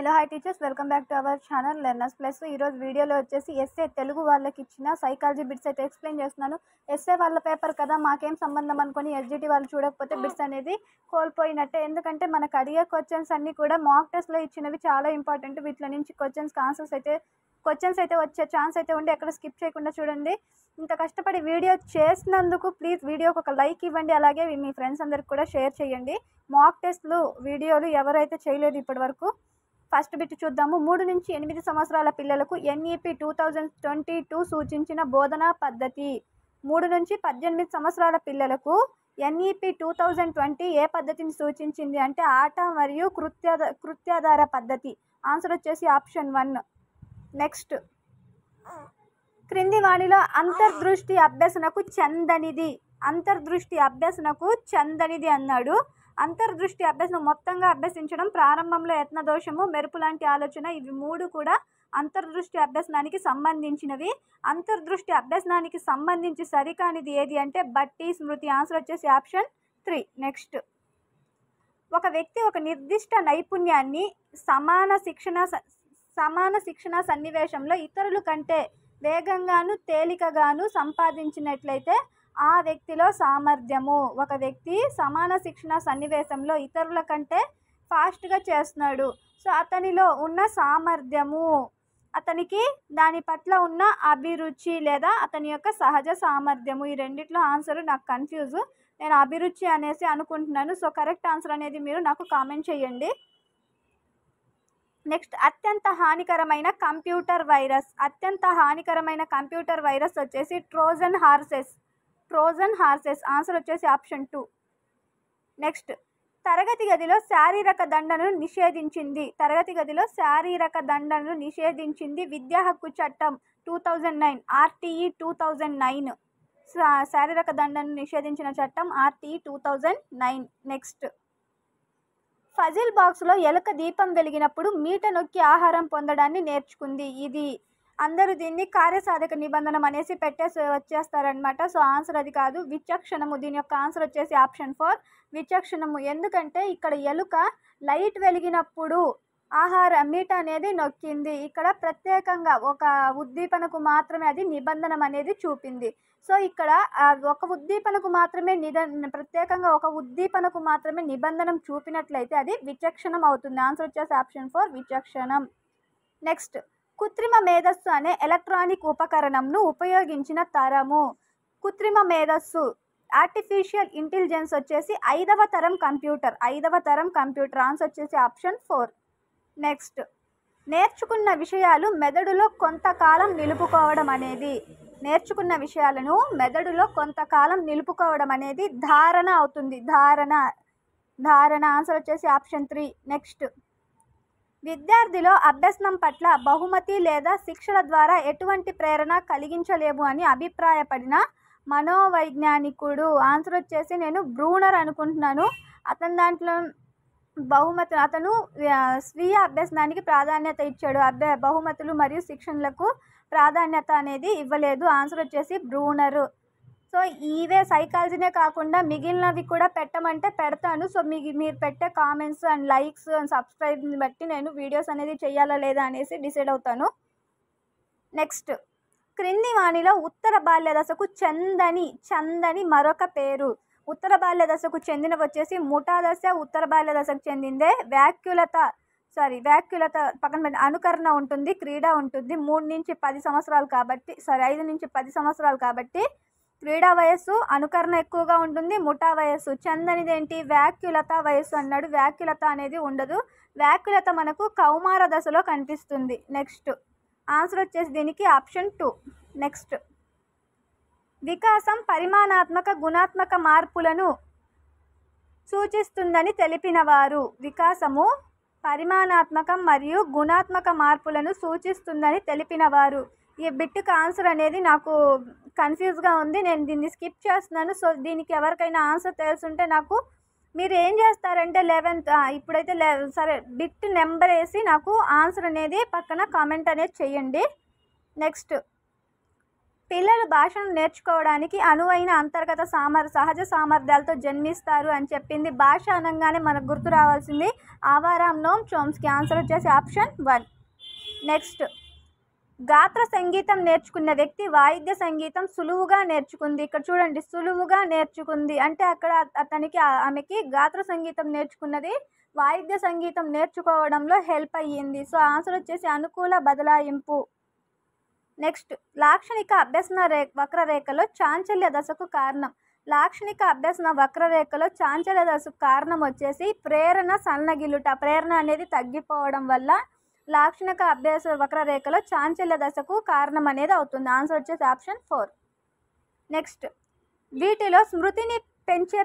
Hello hi teachers, welcome back to our channel learners plus. ఈరోజు వీడియోలో వచ్చేసి SA Telugu వాళ్ళకి ఇచ్చిన సైకాలజీ బిట్స్ అయితే ఎక్స్ప్లెయిన్ చేస్తున్నాను. ఎస్ఏ వాళ్ళ పేపర్ కదా, మాకేం సంబంధం అనుకొని ఎస్జిటి వాళ్ళు చూడకపోతే బిట్స్ అనేది కోల్పోయినట్టే. ఎందుకంటే మనకు అడిగే క్వశ్చన్స్ అన్నీ కూడా మాక్ టెస్ట్లో ఇచ్చినవి చాలా ఇంపార్టెంట్. వీటిలో నుంచి క్వశ్చన్స్ అయితే వచ్చే ఛాన్స్ అయితే ఉండి ఎక్కడ స్కిప్ చేయకుండా చూడండి. ఇంత కష్టపడి వీడియో చేసినందుకు ప్లీజ్ వీడియోకి ఒక లైక్ ఇవ్వండి, అలాగే మీ ఫ్రెండ్స్ అందరికి కూడా షేర్ చేయండి. మాక్ టెస్ట్లు వీడియోలు ఎవరైతే చేయలేదు ఇప్పటి వరకు, ఫస్ట్ బిట్ చూద్దాము. 3 నుంచి 8 సంవత్సరాల పిల్లలకు NEP 2022 సూచించిన బోధనా పద్ధతి. 3 నుంచి 18 సంవత్సరాల పిల్లలకు NEP 2020 ఏ పద్ధతిని సూచించింది అంటే ఆట మరియు కృత్యాధార పద్ధతి. ఆన్సర్ వచ్చేసి ఆప్షన్ 1. నెక్స్ట్, క్రింది వాణిలో అంతర్దృష్టి అభ్యసనకు చందనిది అన్నాడు. అంతర్దృష్టి అభ్యసనం మొత్తంగా అభ్యసించడం, ప్రారంభంలో యత్నదోషము, మెరుపు లాంటి ఆలోచన, ఇవి 3 కూడా అంతర్దృష్టి అభ్యసనానికి సంబంధించినవి. అంతర్దృష్టి అభ్యసనానికి సంబంధించి సరికానిది ఏది అంటే బట్టి స్మృతి. ఆన్సర్ వచ్చేసి ఆప్షన్ 3. నెక్స్ట్, ఒక వ్యక్తి ఒక నిర్దిష్ట నైపుణ్యాన్ని సమాన శిక్షణ సన్నివేశంలో ఇతరుల కంటే వేగంగాను తేలికగాను సంపాదించినట్లయితే ఆ వ్యక్తిలో సామర్థ్యము. ఒక వ్యక్తి సమాన శిక్షణ సన్నివేశంలో ఇతరుల కంటే ఫాస్ట్గా చేస్తున్నాడు, సో అతనిలో ఉన్న సామర్థ్యము, అతనికి దాని పట్ల ఉన్న అభిరుచి లేదా అతని యొక్క సహజ సామర్థ్యము. ఈ రెండిట్లో ఆన్సర్ నాకు కన్ఫ్యూజ్, నేను అభిరుచి అనేసి అనుకుంటున్నాను. సో కరెక్ట్ ఆన్సర్ అనేది మీరు నాకు కామెంట్ చేయండి. నెక్స్ట్, అత్యంత హానికరమైన కంప్యూటర్ వైరస్ వచ్చేసి ట్రోజన్ హార్సెస్. ఆన్సర్ వచ్చేసి ఆప్షన్ 2. నెక్స్ట్, తరగతి గదిలో శారీరక దండను నిషేధించింది విద్యా హక్కు చట్టం 2009 RTE 2009. శారీరక దండను నిషేధించిన చట్టం RTE 2009. నెక్స్ట్, ఫజిల్ బాక్స్లో ఎలుక దీపం వెలిగినప్పుడు మీట నొక్కి ఆహారం పొందడాన్ని నేర్చుకుంది. ఇది అందరూ దీన్ని కార్యసాధక నిబంధన అనేసి వచ్చేస్తారనమాట. సో ఆన్సర్ అది కాదు, విచక్షణము. దీని యొక్క ఆన్సర్ వచ్చేసి ఆప్షన్ 4, విచక్షణము. ఎందుకంటే ఇక్కడ ఎలుక లైట్ వెలిగినప్పుడు మీట అనేది నొక్కింది. ఇక్కడ ప్రత్యేకంగా ఒక ఉద్దీపనకు మాత్రమే అది నిబంధన అనేది చూపింది. సో ఇక్కడ ఒక ఉద్దీపనకు మాత్రమే నిబంధన చూపినట్లయితే అది విచక్షణం అవుతుంది. ఆన్సర్ వచ్చేసి ఆప్షన్ 4, విచక్షణం. నెక్స్ట్, కృత్రిమ మేధస్సు అనే ఎలక్ట్రానిక్ ఉపకరణంను ఉపయోగించిన తరము. కృత్రిమ మేధస్సు ఆర్టిఫిషియల్ ఇంటెలిజెన్స్ వచ్చేసి 5వ తరం కంప్యూటర్. ఆన్సర్ వచ్చేసి ఆప్షన్ 4. నెక్స్ట్, నేర్చుకున్న విషయాలు మెదడులో కొంతకాలం నిలుపుకోవడం అనేది ధారణ అవుతుంది. ధారణ. ఆన్సర్ వచ్చేసి ఆప్షన్ 3. నెక్స్ట్, విద్యార్థిలో అభ్యసనం పట్ల బహుమతి లేదా శిక్షల ద్వారా ఎటువంటి ప్రేరణ కలిగించలేము అని అభిప్రాయపడిన మనోవైజ్ఞానికుడు. ఆన్సర్ వచ్చేసి నేను బ్రూనర్ అనుకుంటున్నాను. అతను స్వీయ అభ్యసనానికి ప్రాధాన్యత ఇచ్చాడు, బహుమతులు మరియు శిక్షణలకు ప్రాధాన్యత అనేది ఇవ్వలేదు. ఆన్సర్ వచ్చేసి బ్రూనరు. సో ఇవే సైకాలజీనే కాకుండా మిగిలినవి కూడా పెట్టమంటే పెడతాను. సో మీరు పెట్టే కామెంట్స్ అండ్ లైక్స్ అండ్ సబ్స్క్రైబ్ని బట్టి నేను వీడియోస్ అనేది చేయాలా లేదా అనేసి డిసైడ్ అవుతాను. నెక్స్ట్, క్రింది వాణిలో ఉత్తర బాల్య దశకు చందని మరొక పేరు. ఉత్తర బాల్య దశకు చెందిన వచ్చేసి ముఠా దశ. ఉత్తర బాల్య దశకు చెందిందే వ్యాకులత పక్కన పెట్టి అనుకరణ ఉంటుంది, క్రీడ ఉంటుంది. 5 నుంచి 10 సంవత్సరాలు కాబట్టి క్రీడా వయస్సు, అనుకరణ ఎక్కువగా ఉంటుంది. ముఠా వయస్సు. చందనిదేంటి? వ్యాకులత వయస్సు అన్నాడు. వ్యాకులత అనేది ఉండదు. వ్యాకులత మనకు కౌమార దశలో కనిపిస్తుంది. నెక్స్ట్, ఆన్సర్ వచ్చేసి దీనికి ఆప్షన్ 2. నెక్స్ట్, వికాసం పరిమాణాత్మక గుణాత్మక మార్పులను సూచిస్తుందని తెలిపినవారు. వికాసము పరిమాణాత్మకం మరియు గుణాత్మక మార్పులను సూచిస్తుందని తెలిపినవారు. ఈ బిట్కి ఆన్సర్ అనేది నాకు కన్ఫ్యూజ్గా ఉంది, నేను దీన్ని స్కిప్ చేస్తున్నాను. సో దీనికి ఎవరికైనా ఆన్సర్ తెలుసుంటే నాకు మీరు ఏం చేస్తారంటే 11th ఇప్పుడైతే సరే బిట్ నెంబర్ వేసి నాకు ఆన్సర్ అనేది పక్కన కామెంట్ అనేది చేయండి. నెక్స్ట్, పిల్లలు భాషను నేర్చుకోవడానికి అనువైన అంతర్గత సహజ సామర్థ్యాలతో జన్మిస్తారు అని చెప్పింది. భాష అనగానే మనకు గుర్తు రావాల్సింది ఆవారాం నోమ్ చోమ్స్కీ. ఆన్సర్ వచ్చేసి ఆప్షన్ 1. నెక్స్ట్, గాత్ర సంగీతం నేర్చుకున్న వ్యక్తి వాయిద్య సంగీతం సులువుగా నేర్చుకుంది. ఇక్కడ చూడండి, సులువుగా నేర్చుకుంది అంటే అక్కడ ఆమెకి గాత్ర సంగీతం నేర్చుకున్నది వాయిద్య సంగీతం నేర్చుకోవడంలో హెల్ప్ అయ్యింది. సో ఆన్సర్ వచ్చేసి అనుకూల బదలాయింపు. నెక్స్ట్, లాక్షణిక అభ్యసన వక్రరేఖలో చాంచల్య దశకు కారణం. లాక్షణిక అభ్యసన వక్రరేఖలో చాంచల్య దశకు కారణం వచ్చేసి ప్రేరణ సన్నగిల్లుట. ప్రేరణ అనేది తగ్గిపోవడం వల్ల లాక్షణిక అభ్యాస వక్రరేఖలో చాంచల్య దశకు కారణం అనేది అవుతుంది. ఆన్సర్ వచ్చేసి ఆప్షన్ 4. నెక్స్ట్, వీటిలో స్మృతిని పెంచే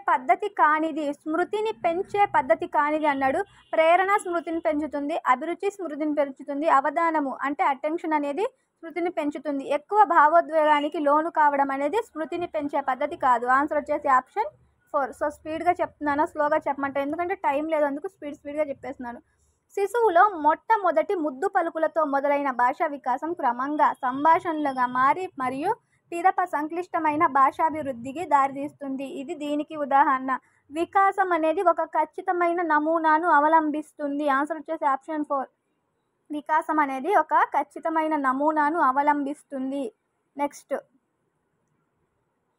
పద్ధతి కానిది అన్నాడు. ప్రేరణ స్మృతిని పెంచుతుంది, అభిరుచి స్మృతిని పెంచుతుంది, అవధానము అంటే అటెన్షన్ అనేది స్మృతిని పెంచుతుంది. ఎక్కువ భావోద్వేగానికి లోను కావడం అనేది స్మృతిని పెంచే పద్ధతి కాదు. ఆన్సర్ వచ్చేసి ఆప్షన్ 4. సో స్పీడ్గా చెప్తున్నాను, స్లోగా చెప్పమంటారు ఎందుకంటే టైం లేదు, అందుకు స్పీడ్గా చెప్పేస్తున్నాను. శిశువులో మొట్టమొదటి ముద్దు పలుకులతో మొదలైన భాషా వికాసం క్రమంగా సంభాషణలుగా మారి మరియు పిదప సంక్లిష్టమైన భాషాభివృద్ధికి దారితీస్తుంది. ఇది దీనికి ఉదాహరణ. వికాసం అనేది ఒక ఖచ్చితమైన నమూనాను అవలంబిస్తుంది. ఆన్సర్ వచ్చేసి ఆప్షన్ 4. వికాసం అనేది ఒక ఖచ్చితమైన నమూనాను అవలంబిస్తుంది. నెక్స్ట్,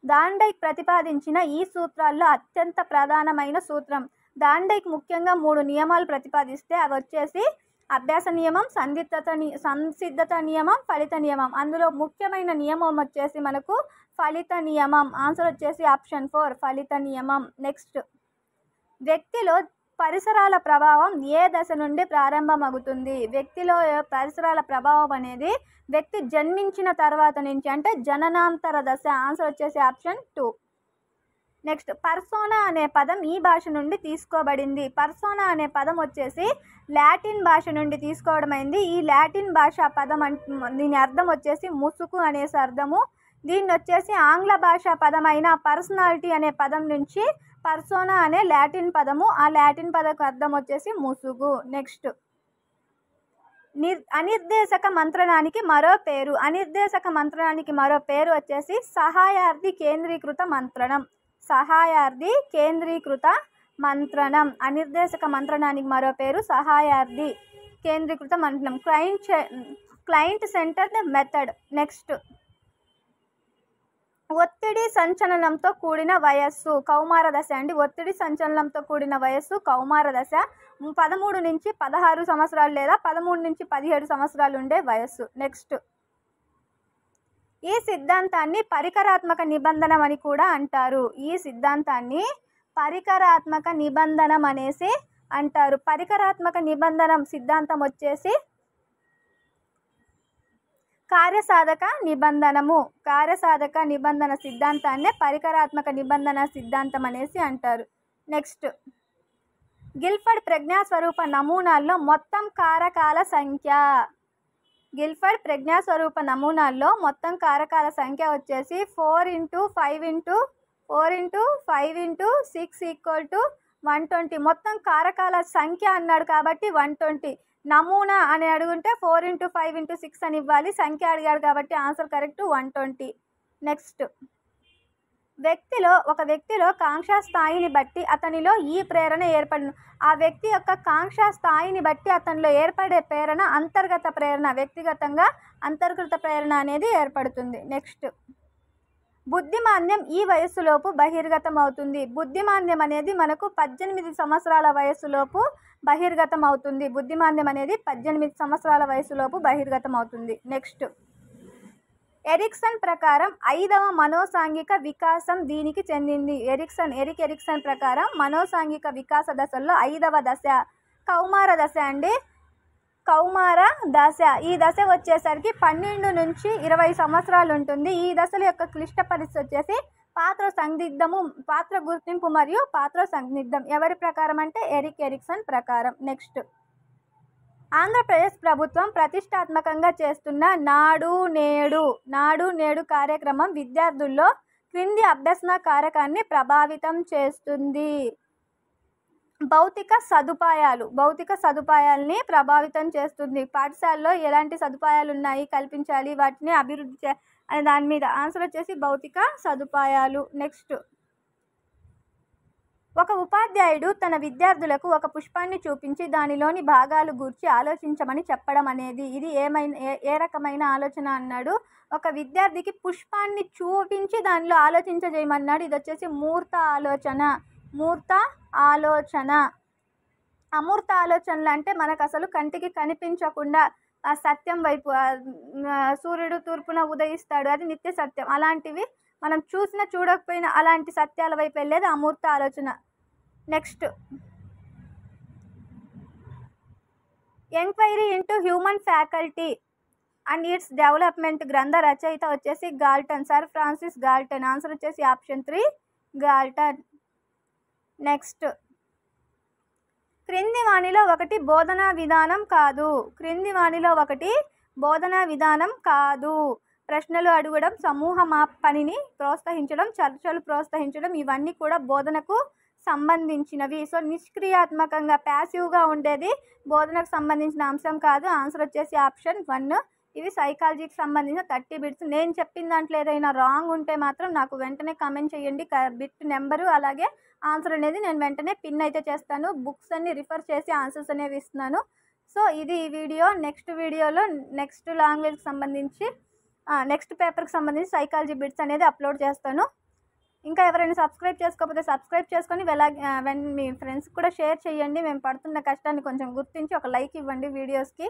దాండైక్ ప్రతిపాదించిన ఈ సూత్రాల్లో అత్యంత ప్రధానమైన సూత్రం. దాండైక్ ముఖ్యంగా 3 నియమాలు ప్రతిపాదిస్తే అవి వచ్చేసి అభ్యాస నియమం, సంసిద్ధత నియమం, ఫలిత నియమం. అందులో ముఖ్యమైన నియమం వచ్చేసి మనకు ఫలిత నియమం. ఆన్సర్ వచ్చేసి ఆప్షన్ 4 ఫలిత నియమం. నెక్స్ట్, వ్యక్తిలో పరిసరాల ప్రభావం ఏ దశ నుండి ప్రారంభమవుతుంది? వ్యక్తిలో పరిసరాల ప్రభావం అనేది వ్యక్తి జన్మించిన తర్వాత నుంచి అంటే జననాంతర దశ. ఆన్సర్ వచ్చేసి ఆప్షన్ 2. నెక్స్ట్, పర్సోనా అనే పదం ఈ భాష నుండి తీసుకోబడింది. పర్సోనా అనే పదం వచ్చేసి లాటిన్ భాష నుండి తీసుకోవడమైంది. ఈ లాటిన్ భాష పదం దీని అర్థం వచ్చేసి ముసుగు అనేసి అర్థము. దీన్ని వచ్చేసి ఆంగ్ల భాష పదమైన పర్సనాలిటీ అనే పదం నుంచి పర్సోనా అనే లాటిన్ పదము, ఆ లాటిన్ పదకు అర్థం వచ్చేసి ముసుగు. నెక్స్ట్, అనిర్దేశక మంత్రణానికి మరో పేరు. అనిర్దేశక మంత్రణానికి మరో పేరు వచ్చేసి సహాయార్థి కేంద్రీకృత మంత్రణం. సహాయార్థి కేంద్రీకృత మంత్రణం. అనిర్దేశక మంత్రణానికి మరో పేరు సహాయార్థి కేంద్రీకృత మంత్రణం. Client centered method. నెక్స్ట్, ఒత్తిడి సంచలనంతో కూడిన వయస్సు కౌమార దశ అండి. ఒత్తిడి సంచలనంతో కూడిన వయస్సు కౌమార దశ. 13 నుంచి 16 సంవత్సరాలు లేదా 13 నుంచి 17 సంవత్సరాలు ఉండే వయస్సు. నెక్స్ట్, ఈ సిద్ధాంతాన్ని పరికరాత్మక నిబంధనం అని కూడా అంటారు. ఈ సిద్ధాంతాన్ని పరికరాత్మక నిబంధనం అనేసి అంటారు. పరికరాత్మక నిబంధనం సిద్ధాంతం వచ్చేసి కార్యసాధక నిబంధనము. కార్యసాధక నిబంధన సిద్ధాంతాన్నే పరికరాత్మక నిబంధన సిద్ధాంతం అనేసి అంటారు. నెక్స్ట్, గిల్ఫర్డ్ ప్రజ్ఞాస్వరూప నమూనాల్లో మొత్తం కారకాల సంఖ్య. గిల్ఫర్డ్ ప్రజ్ఞాస్వరూప నమూనాల్లో మొత్తం కారకాల సంఖ్య వచ్చేసి 4 × 5 × 6 = 120. మొత్తం కారకాల సంఖ్య అన్నాడు కాబట్టి 120. నమూనా అని అడుగుంటే 4 × 5 × 6 అని ఇవ్వాలి. సంఖ్య అడిగాడు కాబట్టి ఆన్సర్ కరెక్ట్ 120. నెక్స్ట్, ఒక వ్యక్తిలో కాంక్షా స్థాయిని బట్టి అతనిలో ఈ ప్రేరణ ఏర్పడును. ఆ వ్యక్తి యొక్క కాంక్షా స్థాయిని బట్టి అతనిలో ఏర్పడే ప్రేరణ అంతర్గత ప్రేరణ. వ్యక్తిగతంగా అంతర్గత ప్రేరణ అనేది ఏర్పడుతుంది. నెక్స్ట్, బుద్ధిమాంద్యం ఈ వయస్సులోపు బహిర్గతం అవుతుంది. బుద్ధిమాంద్యం అనేది మనకు 18 సంవత్సరాల వయస్సులోపు బహిర్గతం అవుతుంది. బుద్ధిమాంద్యం అనేది 18 సంవత్సరాల వయసులోపు బహిర్గతం అవుతుంది. నెక్స్ట్, ఎరిక్సన్ ప్రకారం 5వ మనోసాంఘిక వికాసం దీనికి చెందింది. ఎరిక్ ఎరిక్సన్ ప్రకారం మనోసాంఘిక వికాస దశల్లో 5వ దశ కౌమార దశ అండి. కౌమార దశ. ఈ దశ వచ్చేసరికి 12 నుంచి 20 సంవత్సరాలు ఉంటుంది. ఈ దశల యొక్క క్లిష్ట పరిస్థితి వచ్చేసి పాత్ర గుర్తింపు మరియు పాత్ర సందిగ్ధం. ఎవరి ప్రకారం అంటే ఎరిక్ ఎరిక్సన్ ప్రకారం. నెక్స్ట్, ఆంధ్రప్రదేశ్ ప్రభుత్వం ప్రతిష్టాత్మకంగా చేస్తున్న నాడు నేడు కార్యక్రమం విద్యార్థుల్లో క్రింది అభ్యసన కారకాన్ని ప్రభావితం చేస్తుంది. భౌతిక సదుపాయాల్ని ప్రభావితం చేస్తుంది. పాఠశాలలో ఎలాంటి సదుపాయాలు ఉన్నాయి కల్పించాలి, వాటిని అని దాని మీద ఆన్సర్ వచ్చేసి భౌతిక సదుపాయాలు. నెక్స్ట్, ఒక ఉపాధ్యాయుడు తన విద్యార్థులకు ఒక పుష్పాన్ని చూపించి దానిలోని భాగాలు గూర్చి ఆలోచించమని చెప్పడం అనేది ఇది ఏ రకమైన ఆలోచన అన్నాడు. ఒక విద్యార్థికి పుష్పాన్ని చూపించి దానిలో ఆలోచించజేయమన్నాడు. ఇది వచ్చేసి మూర్త ఆలోచన. మూర్త ఆలోచన. అమూర్త ఆలోచనలు అంటే మనకు అసలు కంటికి కనిపించకుండా ఆ సత్యం వైపు, సూర్యుడు తూర్పున ఉదయిస్తాడు, అది నిత్య సత్యం. అలాంటివి మనం చూసినా చూడకపోయినా అలాంటి సత్యాల వైపు వెళ్ళేది అమూర్త ఆలోచన. Next, enquiry into human faculty and its development గ్రంథ రచయిత వచ్చేసి Galton, sir Francis Galton. Answer వచ్చేసి ఆప్షన్ 3 గాల్టన్. నెక్స్ట్, క్రింది వాణిలో ఒకటి బోధనా విధానం కాదు. క్రింది వాణిలో ఒకటి బోధనా విధానం కాదు. ప్రశ్నలు అడగడం, సమూహ పనిని ప్రోత్సహించడం, చర్చలు ప్రోత్సహించడం ఇవన్నీ కూడా బోధనకు సంబంధించినవి. సో నిష్క్రియాత్మకంగా ప్యాసివ్గా ఉండేది బోధనకు సంబంధించిన అంశం కాదు. ఆన్సర్ వచ్చేసి ఆప్షన్ 1. ఇవి సైకాలజీకి సంబంధించిన 30 బిట్స్. నేను చెప్పిన దాంట్లో ఏదైనా రాంగ్ ఉంటే మాత్రం నాకు వెంటనే కామెంట్ చేయండి. బిట్ నెంబరు అలాగే ఆన్సర్ అనేది నేను వెంటనే పిన్ అయితే చేస్తాను. బుక్స్ అన్ని రిఫర్ చేసి ఆన్సర్స్ అనేవి ఇస్తున్నాను. సో ఇది ఈ వీడియో. నెక్స్ట్ వీడియోలో నెక్స్ట్ లాంగ్వేజ్కి సంబంధించి నెక్స్ట్ పేపర్కి సంబంధించి సైకాలజీ బిట్స్ అనేది అప్లోడ్ చేస్తాను. ఇంకా ఎవరైనా సబ్స్క్రైబ్ చేసుకోకపోతే సబ్స్క్రైబ్ చేసుకొని మీ ఫ్రెండ్స్కి కూడా షేర్ చేయండి. మేము పడుతున్న కష్టాన్ని కొంచెం గుర్తించి ఒక లైక్ ఇవ్వండి వీడియోస్కి.